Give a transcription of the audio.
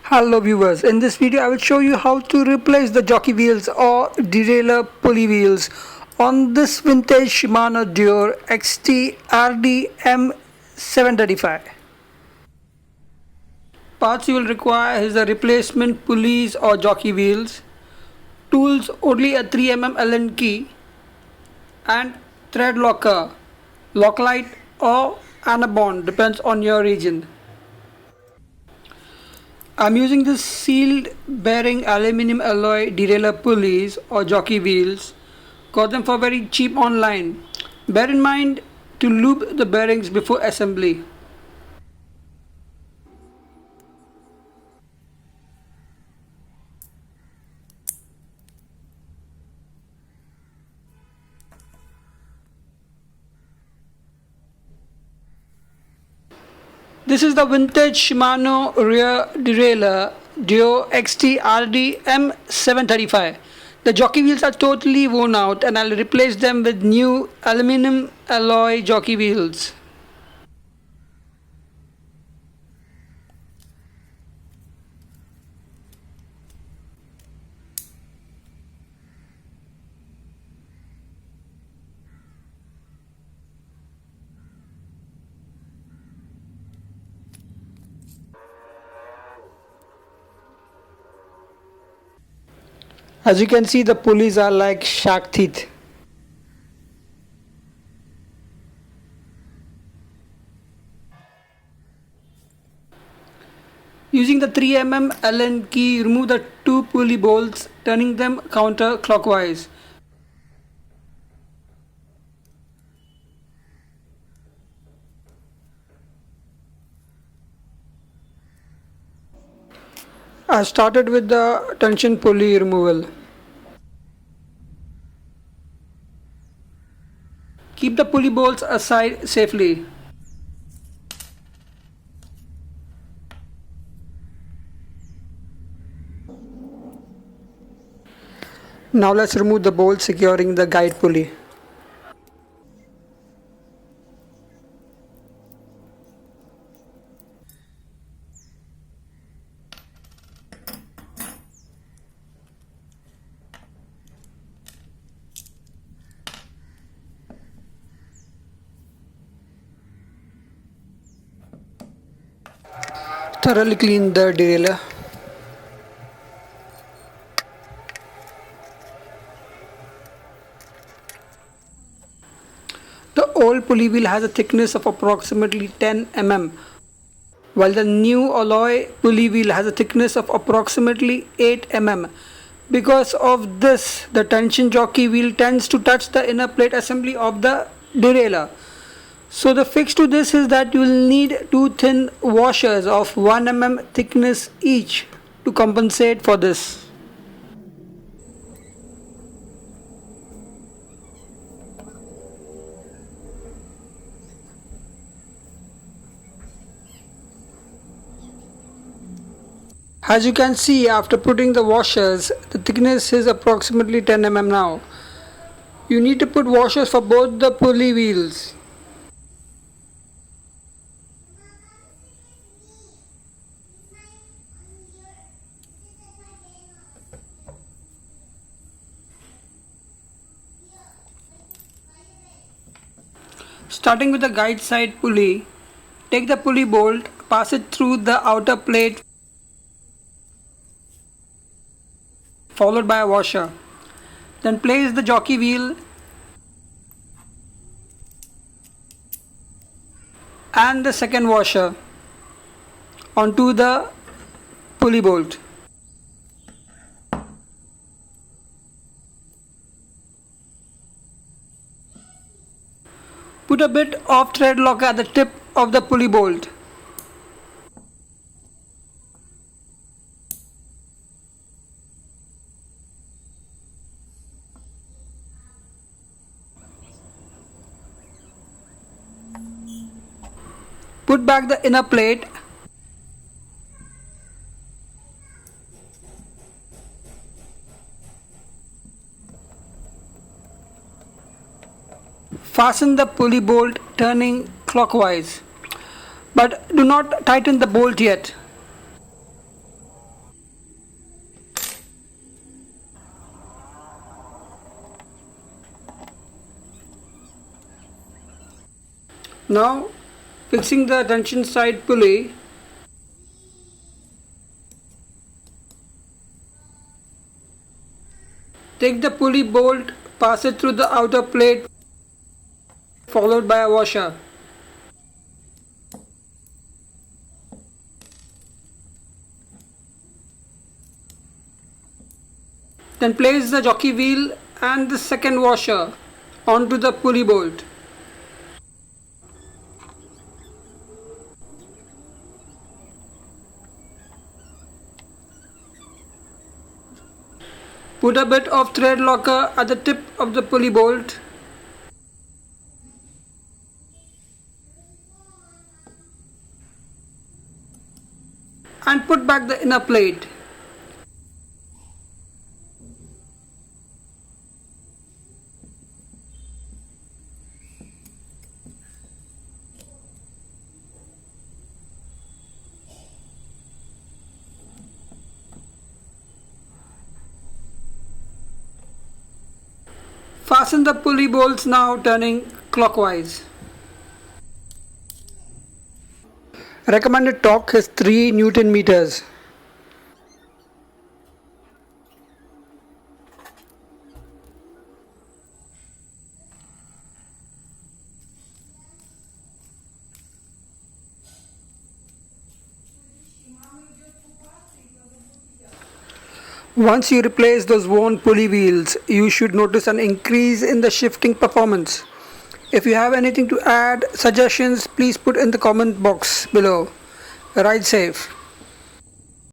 Hello viewers, in this video I will show you how to replace the jockey wheels or derailleur pulley wheels on this vintage Shimano Deore XT RD-M735. Parts you will require is the replacement pulleys or jockey wheels, tools only a 3mm Allen key and thread locker, lock light or anabond depends on your region. I'm using this sealed bearing aluminum alloy derailleur pulleys or jockey wheels. Got them for very cheap online. Bear in mind to lube the bearings before assembly. This is the vintage Shimano rear derailleur Deore XT RD-M735. The jockey wheels are totally worn out and I'll replace them with new aluminum alloy jockey wheels. As you can see, the pulleys are like shark teeth. Using the 3mm Allen key, remove the two pulley bolts, turning them counterclockwise. I started with the tension pulley removal. Keep the pulley bolts aside safely. Now let's remove the bolt securing the guide pulley. Thoroughly clean the derailleur. The old pulley wheel has a thickness of approximately 10 mm, while the new alloy pulley wheel has a thickness of approximately 8 mm. Because of this, the tension jockey wheel tends to touch the inner plate assembly of the derailleur. So the fix to this is that you will need two thin washers of 1 mm thickness each to compensate for this. As you can see, after putting the washers, the thickness is approximately 10 mm now. You need to put washers for both the pulley wheels. Starting with the guide side pulley, take the pulley bolt, pass it through the outer plate followed by a washer. Then place the jockey wheel and the second washer onto the pulley bolt. Put a bit of thread locker at the tip of the pulley bolt. Put back the inner plate. Fasten the pulley bolt turning clockwise, but do not tighten the bolt yet. Now fixing the tension side pulley. Take the pulley bolt, pass it through the outer plate followed by a washer. Then place the jockey wheel and the second washer onto the pulley bolt. Put a bit of thread locker at the tip of the pulley bolt. And put back the inner plate. Fasten the pulley bolts now, turning clockwise. Recommended torque is 3 Newton meters. Once you replace those worn pulley wheels, you should notice an increase in the shifting performance. If you have anything to add, suggestions, please put in the comment box below. Ride safe.